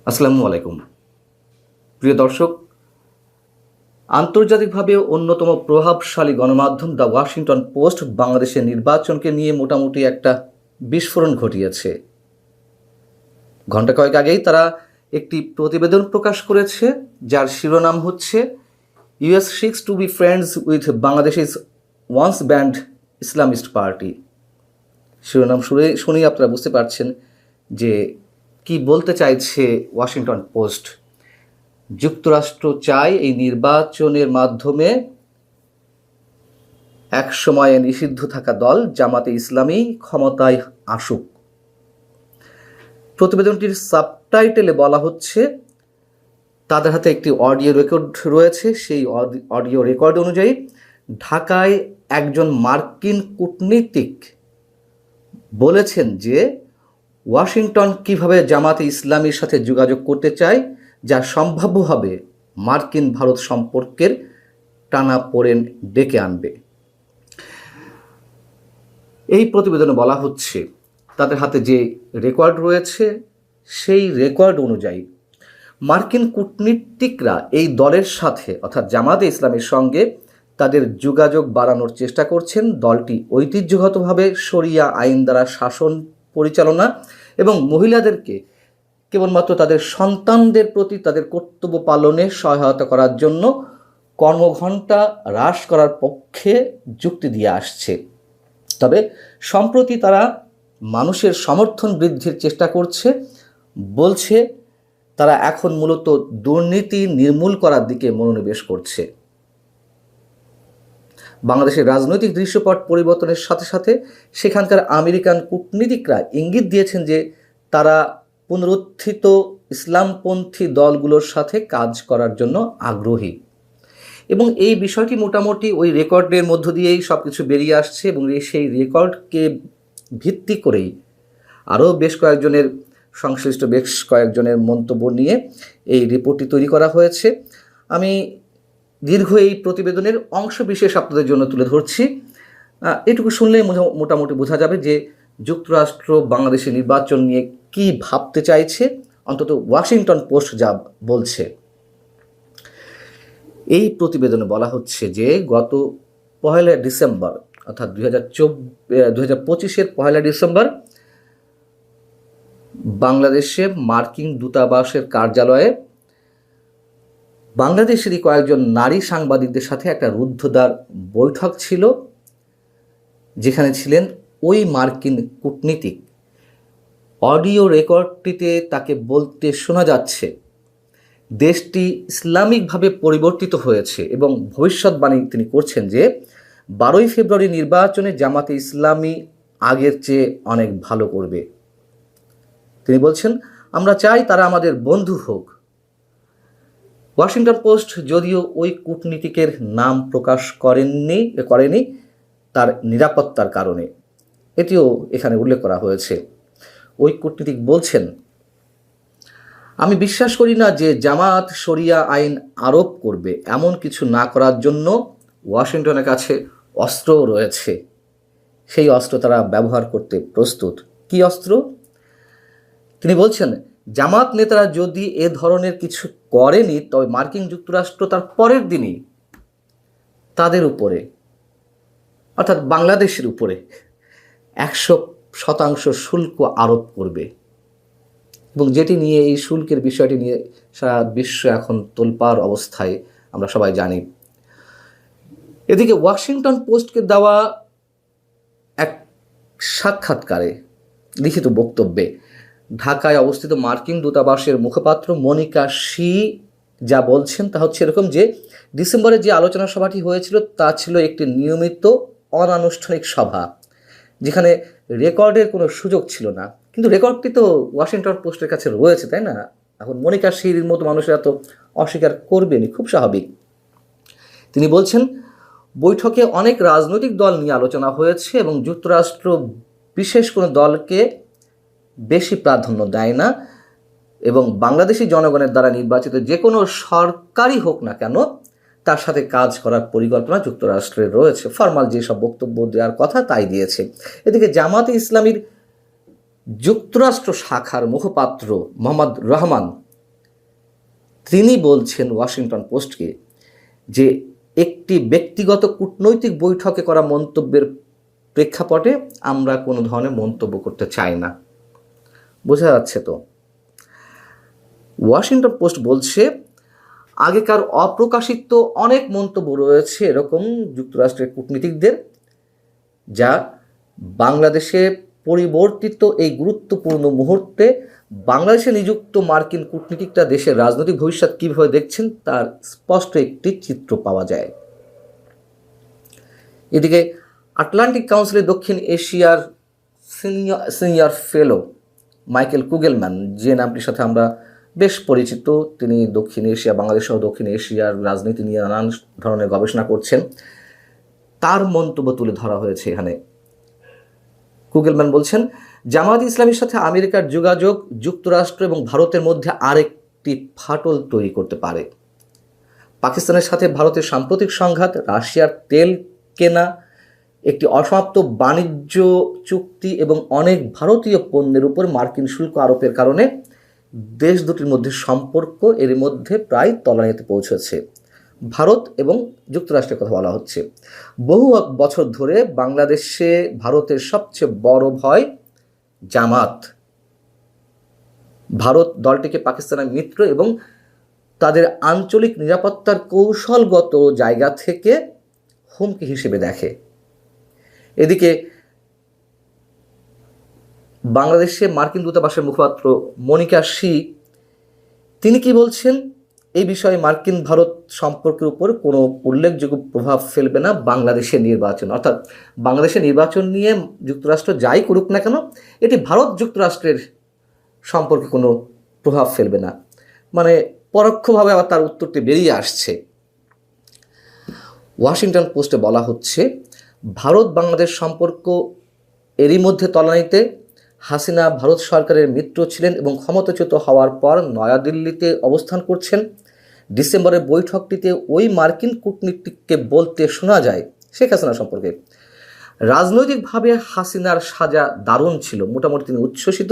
আসসালামু আলাইকুম। প্রিয় দর্শক, আন্তর্জাতিকভাবে অন্যতম প্রভাবশালী গণমাধ্যম দ্য ওয়াশিংটন পোস্ট বাংলাদেশের নির্বাচনকে নিয়ে মোটামুটি একটা বিস্ফোরণ ঘটিয়েছে। ঘণ্টা কয়েক আগেই তারা একটি প্রতিবেদন প্রকাশ করেছে, যার শিরোনাম হচ্ছে US seeks to be friends with Bangladesh is once banned Islamist party. শিরোনাম শুনেই আপনারা বুঝতে পারছেন যে কি বলতে চাইছে ওয়াশিংটন পোস্ট। যুক্তরাষ্ট্র চায় এই নির্বাচনের মাধ্যমে এক সময়ে নিষিদ্ধ থাকা দল জামাতে ইসলামী ক্ষমতায় আসুক। প্রতিবেদনটির সাবটাইটেলে বলা হচ্ছে, তাদের হাতে একটি অডিও রেকর্ড রয়েছে। সেই অডিও রেকর্ড অনুযায়ী ঢাকায় একজন মার্কিন কূটনীতিক বলেছেন যে ওয়াশিংটন কিভাবে জামাতে ইসলামীর সাথে যোগাযোগ করতে চায়, যা সম্ভাব্যভাবে মার্কিন ভারত সম্পর্কের টানাপোড়েন ডেকে আনবে। এই প্রতিবেদনে বলা হচ্ছে, তাদের হাতে যে রেকর্ড রয়েছে সেই রেকর্ড অনুযায়ী মার্কিন কূটনীতিকরা এই দলের সাথে অর্থাৎ জামাতে ইসলামের সঙ্গে তাদের যোগাযোগ বাড়ানোর চেষ্টা করছেন। দলটি ঐতিহ্যগতভাবে শরিয়া আইন দ্বারা শাসন পরিচালনা এবং মহিলাদেরকে কেবলমাত্র তাদের সন্তানদের প্রতি তাদের কর্তব্য পালনে সহায়তা করার জন্য কর্মঘণ্টা হ্রাস করার পক্ষে যুক্তি দিয়ে আসছে। তবে সম্প্রতি তারা মানুষের সমর্থন বৃদ্ধির চেষ্টা করছে, বলছে তারা এখন মূলত দুর্নীতি নির্মূল করার দিকে মনোনিবেশ করছে। বাংলাদেশের রাজনৈতিক দৃশ্যপট পরিবর্তনের সাথে সাথে সেখানকার আমেরিকান কূটনীতিকরা ইঙ্গিত দিয়েছেন যে তারা পুনরুত্থিত ইসলামপন্থী দলগুলোর সাথে কাজ করার জন্য আগ্রহী, এবং এই বিষয়টি মোটামুটি ওই রেকর্ডের মধ্য দিয়েই সব কিছু বেরিয়ে আসছে। এবং সেই রেকর্ডকে ভিত্তি করেই আরও সংশ্লিষ্ট বেশ কয়েকজনের মন্তব্য নিয়ে এই রিপোর্টটি তৈরি করা হয়েছে। আমি দীর্ঘ এই প্রতিবেদনের অংশ বিশেষ আপনাদের জন্য তুলে ধরছি। এটুকু শুনলেই মোটামুটি বোঝা যাবে যে যুক্তরাষ্ট্র বাংলাদেশের নির্বাচন নিয়ে কি ভাবতে চাইছে, অন্তত ওয়াশিংটন পোস্ট যা বলছে। এই প্রতিবেদনে বলা হচ্ছে যে গত 1 ডিসেম্বর অর্থাৎ 2025-এর 1 ডিসেম্বর বাংলাদেশে মার্কিন দূতাবাসের কার্যালয়ে বাংলাদেশেরই কয়েকজন নারী সাংবাদিকদের সাথে একটা রুদ্ধদ্বার বৈঠক ছিল, যেখানে ছিলেন ওই মার্কিন কূটনীতিক। অডিও রেকর্ডটিতে তাকে বলতে শোনা যাচ্ছে দেশটি ইসলামিকভাবে পরিবর্তিত হয়েছে এবং ভবিষ্যৎবাণী তিনি করছেন যে 12 ফেব্রুয়ারি নির্বাচনে জামাতে ইসলামী আগের চেয়ে অনেক ভালো করবে। তিনি বলছেন, আমরা চাই তারা আমাদের বন্ধু হোক। ওয়াশিংটন পোস্ট যদিও ওই কূটনীতিকের নাম প্রকাশ করেনি তার নিরাপত্তার কারণে, এটিও এখানে উল্লেখ করা হয়েছে। ওই কূটনীতিক বলছেন, আমি বিশ্বাস করি না যে জামাত শরিয়া আইন আরোপ করবে। এমন কিছু না করার জন্য ওয়াশিংটনের কাছে অস্ত্রও রয়েছে। সেই অস্ত্র তারা ব্যবহার করতে প্রস্তুত। কি অস্ত্র? তিনি বলছেন, জামাত নেতারা যদি এ ধরনের কিছু করেনি, তবে মার্কিন যুক্তরাষ্ট্র তার পরের দিনই তাদের উপরে অর্থাৎ বাংলাদেশের উপরে 100% শুল্ক আরোপ করবে, এবং যেটি নিয়ে এই শুল্কের বিষয়টি নিয়ে সারা বিশ্ব এখন তোলপাড় অবস্থায় আমরা সবাই জানি। এদিকে ওয়াশিংটন পোস্টকে দেওয়া এক সাক্ষাৎকারে লিখিত বক্তব্যে ঢাকায় অবস্থিত মার্কিন দূতাবাসের মুখপাত্র মনিকা শি যা বলছেন তা হচ্ছে এরকম যে ডিসেম্বরে যে আলোচনা সভাটি হয়েছিল তা ছিল একটি নিয়মিত অনানুষ্ঠানিক সভা, যেখানে রেকর্ডের কোনো সুযোগ ছিল না। কিন্তু রেকর্ডটি তো ওয়াশিংটন পোস্টের কাছে রয়েছে, তাই না? এখন মনিকা শির মতো মানুষেরা তো অস্বীকার করবেনি, খুব স্বাভাবিক। তিনি বলছেন, বৈঠকে অনেক রাজনৈতিক দল নিয়ে আলোচনা হয়েছে এবং যুক্তরাষ্ট্র বিশেষ কোনো দলকে বেশি প্রাধান্য দেয় না, এবং বাংলাদেশি জনগণের দ্বারা নির্বাচিত যে কোনো সরকারই হোক না কেন তার সাথে কাজ করার পরিকল্পনা যুক্তরাষ্ট্রের রয়েছে। ফরমাল যেসব বক্তব্য দেওয়ার কথা তাই দিয়েছে। এদিকে জামাতে ইসলামীর যুক্তরাষ্ট্র শাখার মুখপাত্র মোহাম্মদ রহমান তিনি বলছেন ওয়াশিংটন পোস্টকে যে একটি ব্যক্তিগত কূটনৈতিক বৈঠকে করা মন্তব্যের প্রেক্ষাপটে আমরা কোনো ধরনের মন্তব্য করতে চাই না। বোঝা যাচ্ছে তো। ওয়াশিংটন পোস্ট বলছে আগেকার অপ্রকাশিত অনেক মন্তব্য রয়েছে এরকম যুক্তরাষ্ট্রের কূটনীতিকদের, যা বাংলাদেশে পরিবর্তিত এই গুরুত্বপূর্ণ মুহূর্তে বাংলাদেশে নিযুক্ত মার্কিন কূটনীতিকরা দেশের রাজনৈতিক ভবিষ্যৎ কীভাবে দেখছেন তার স্পষ্ট একটি চিত্র পাওয়া যায়। এদিকে আটলান্টিক কাউন্সিলের দক্ষিণ এশিয়ার সিনিয়র ফেলো মাইকেল কুগেলম্যান, যে নামটির সাথে আমরা বেশ পরিচিত, তিনি দক্ষিণ এশিয়া, বাংলাদেশ সহ দক্ষিণ এশিয়ার রাজনীতি নিয়ে নানান ধরনের গবেষণা করছেন, তার মন্তব্য তুলে ধরা হয়েছে এখানে। কুগেলম্যান বলছেন, জামায়াত ইসলামীর সাথে আমেরিকার যোগাযোগ যুক্তরাষ্ট্র এবং ভারতের মধ্যে আরেকটি ফাটল তৈরি করতে পারে। পাকিস্তানের সাথে ভারতের সাম্প্রতিক সংঘাত, রাশিয়ার তেল কেনা, একটি অসমাপ্ত বাণিজ্য চুক্তি এবং অনেক ভারতীয় পণ্যের উপর মার্কিন শুল্ক আরোপের কারণে দেশ দুটির মধ্যে সম্পর্ক এর মধ্যে প্রায় তলানিতে পৌঁছেছে। ভারত এবং যুক্তরাষ্ট্রের কথা বলা হচ্ছে। বহু বছর ধরে বাংলাদেশে ভারতের সবচেয়ে বড় ভয় জামাত। ভারত দলটিকে পাকিস্তানের মিত্র এবং তাদের আঞ্চলিক নিরাপত্তার কৌশলগত জায়গা থেকে হুমকি হিসেবে দেখে। এদিকে বাংলাদেশে মার্কিন দূতাবাসের মুখপাত্র মনিকা শি, তিনি কি বলছেন, এই বিষয়ে মার্কিন ভারত সম্পর্কের উপর কোনো উল্লেখযোগ্য প্রভাব ফেলবে না বাংলাদেশের নির্বাচন। অর্থাৎ বাংলাদেশের নির্বাচন নিয়ে যুক্তরাষ্ট্র যাই করুক না কেন, এটি ভারত যুক্তরাষ্ট্রের সম্পর্কে কোনো প্রভাব ফেলবে না। মানে পরোক্ষভাবে আবার তার উত্তরটি বেরিয়ে আসছে। ওয়াশিংটন পোস্টে বলা হচ্ছে, ভারত বাংলাদেশ সম্পর্ক এরই মধ্যে তলানিতে। হাসিনা ভারত সরকারের মিত্র ছিলেন এবং ক্ষমতাচ্যুত হওয়ার পর নয়াদিল্লিতে অবস্থান করছেন। ডিসেম্বরের বৈঠকটিতে ওই মার্কিন কূটনীতিককে বলতে শোনা যায় শেখ হাসিনা সম্পর্কে, রাজনৈতিকভাবে হাসিনার সাজা দারুণ ছিল, মোটামুটি তিনি উচ্ছ্বসিত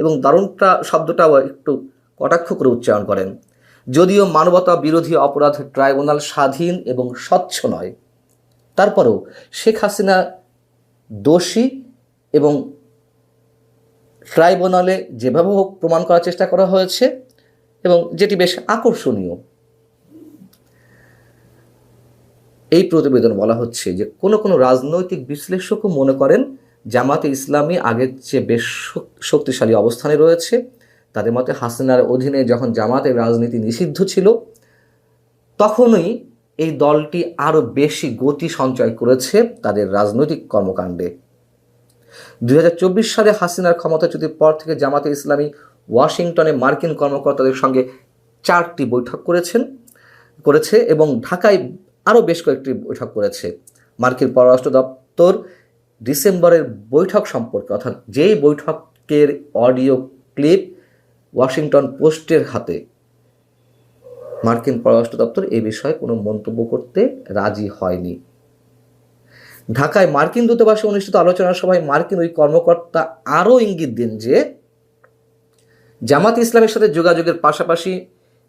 এবং দারুণটা শব্দটাও একটু কটাক্ষ করে উচ্চারণ করেন। যদিও মানবতা বিরোধী অপরাধ ট্রাইব্যুনাল স্বাধীন এবং স্বচ্ছ নয়, তারপরেও শেখ হাসিনা দোষী এবং ট্রাইব্যুনালে যেভাবে হোক প্রমাণ করার চেষ্টা করা হয়েছে এবং যেটি বেশ আকর্ষণীয়। এই প্রতিবেদন বলা হচ্ছে যে কোনো রাজনৈতিক বিশ্লেষকও মনে করেন জামাতে ইসলামী আগের চেয়ে বেশ শক্তিশালী অবস্থানে রয়েছে। তাদের মতে হাসিনার অধীনে যখন জামাতের রাজনীতি নিষিদ্ধ ছিল, তখনই এই দলটি আরও বেশি গতি সঞ্চয় করেছে তাদের রাজনৈতিক কর্মকাণ্ডে। 2024 সালে হাসিনার ক্ষমতাচ্যুতির পর থেকে জামাতে ইসলামী ওয়াশিংটনে মার্কিন কর্মকর্তাদের সঙ্গে 4টি বৈঠক করেছে এবং ঢাকায় আরও বেশ কয়েকটি বৈঠক করেছে। মার্কিন পররাষ্ট্র দপ্তর ডিসেম্বরের বৈঠক সম্পর্কে, অর্থাৎ যেই বৈঠকের অডিও ক্লিপ ওয়াশিংটন পোস্টের হাতে, মার্কিন পররাষ্ট্র দপ্তর এ বিষয়ে কোনো মন্তব্য করতে রাজি হয়নি। ঢাকায় মার্কিন দূতাবাসে অনুষ্ঠিত আলোচনা সভায় মার্কিন ওই কর্মকর্তা আরও ইঙ্গিত দেন যে জামাত ইসলামের সাথে যোগাযোগের পাশাপাশি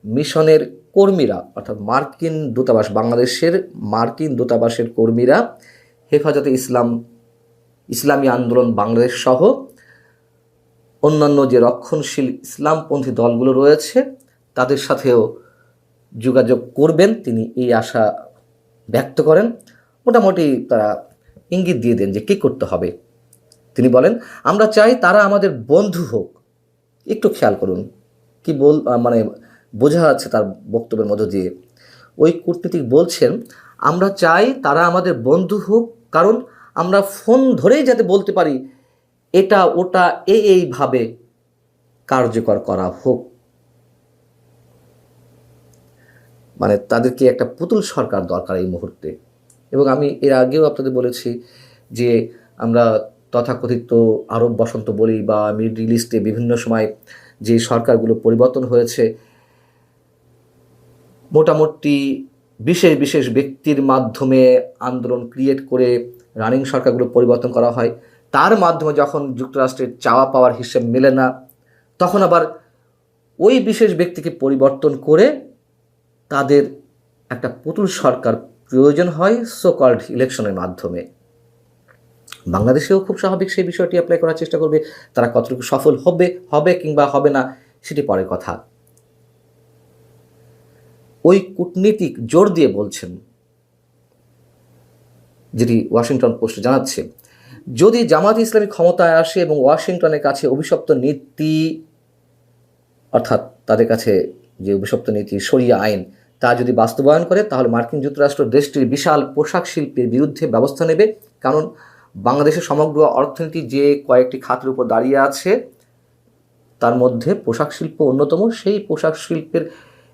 মিশনের কর্মীরা, অর্থাৎ মার্কিন দূতাবাস, বাংলাদেশের মার্কিন দূতাবাসের কর্মীরা হেফাজতে ইসলামী আন্দোলন বাংলাদেশ সহ অন্যান্য যে রক্ষণশীল ইসলামপন্থী দলগুলো রয়েছে তাদের সাথেও যোগাযোগ করবেন, তিনি এই আশা ব্যক্ত করেন। মোটামুটি তারা ইঙ্গিত দিয়ে দেন যে কী করতে হবে। তিনি বলেন, আমরা চাই তারা আমাদের বন্ধু হোক। একটু খেয়াল করুন কি মানে বোঝা যাচ্ছে তার বক্তব্যের মধ্য দিয়ে। ওই কূটনীতিক বলছেন, আমরা চাই তারা আমাদের বন্ধু হোক, কারণ আমরা ফোন ধরেই যাতে বলতে পারি এটা ওটা এইভাবে কার্যকর করা হোক। মানে তাদেরকে একটা পুতুল সরকার দরকার এই মুহূর্তে। এবং আমি এর আগেও আপনাদের বলেছি যে আমরা তথাকথিত আরব বসন্ত বলি বা মিডল ইস্টে বিভিন্ন সময় যে সরকারগুলো পরিবর্তন হয়েছে, মোটামুটি বিশেষ বিশেষ ব্যক্তির মাধ্যমে আন্দোলন ক্রিয়েট করে রানিং সরকারগুলো পরিবর্তন করা হয়। তার মাধ্যমে যখন যুক্তরাষ্ট্রের চাওয়া পাওয়ার হিসেব মেলে না, তখন আবার ওই বিশেষ ব্যক্তিকে পরিবর্তন করে তাদের একটা পুতুল সরকার প্রয়োজন হয় সো কল্ড ইলেকশনের মাধ্যমে। বাংলাদেশেও খুব স্বাভাবিক সেই বিষয়টি অ্যাপ্লাই করার চেষ্টা করবে। তারা কতটুকু সফল হবে কিংবা হবে না সেটি পরের কথা। ওই কূটনীতিক জোর দিয়ে বলছেন, যেটি ওয়াশিংটন পোস্ট জানাচ্ছে, যদি জামাত ইসলামী ক্ষমতায় আসে এবং ওয়াশিংটনের কাছে অভিশপ্ত নীতি, অর্থাৎ তাদের কাছে যে অভিশপ্ত নীতি শরিয়া আইন, তা যদি বাস্তবায়ন করে, তাহলে মার্কিন যুক্তরাষ্ট্র দেশটির বিশাল পোশাক শিল্পের বিরুদ্ধে ব্যবস্থা নেবে। কারণ বাংলাদেশের সমগ্র অর্থনীতি যে কয়েকটি খাতের উপর দাঁড়িয়ে আছে তার মধ্যে পোশাক শিল্প অন্যতম। সেই পোশাক শিল্পের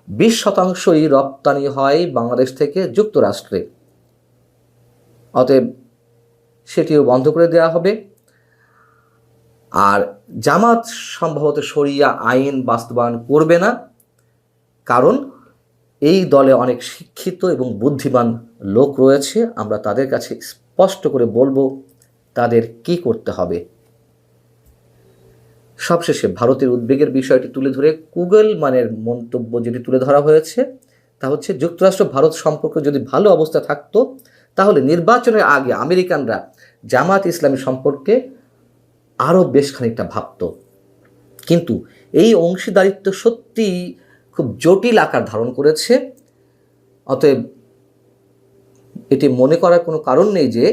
20% রপ্তানি হয় বাংলাদেশ থেকে যুক্তরাষ্ট্রে। অতএব সেটিও বন্ধ করে দেওয়া হবে। আর জামাত সম্ভবত শরিয়া আইন বাস্তবায়ন করবে না, কারণ এই দলে অনেক শিক্ষিত এবং বুদ্ধিমান লোক রয়েছে। আমরা তাদের কাছে স্পষ্ট করে বলবো তাদের কি করতে হবে। সবশেষে ভারতের উদ্বেগের বিষয়টি তুলে ধরে গুগল মানের মন্তব্য যেটি তুলে ধরা হয়েছে তা হচ্ছে, যুক্তরাষ্ট্র ভারত সম্পর্ক যদি ভালো অবস্থা থাকতো তাহলে নির্বাচনের আগে আমেরিকানরা জামাত ইসলামী সম্পর্কে আরও বেশ খানিকটা ভাবত। কিন্তু এই অংশীদারিত্ব সত্যিই খুব জটিল আকার ধারণ করেছে। অতএব এটি মনে করার কোনো কারণ নেই যে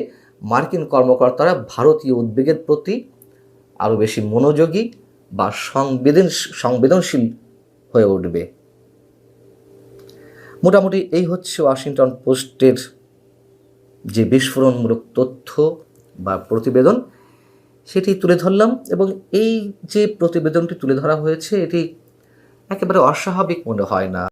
মার্কিন কর্মকর্তারা ভারতীয় উদ্বেগের প্রতি আরও বেশি মনোযোগী বা সংবেদনশীল হয়ে উঠবে। মোটামুটি এই হচ্ছে ওয়াশিংটন পোস্টের যে বিস্ফোরণমূলক তথ্য বা প্রতিবেদন, সেটি তুলে ধরলাম। এবং এই যে প্রতিবেদনটি তুলে ধরা হয়েছে এটি একেবারে অস্বাভাবিক মনে হয় না।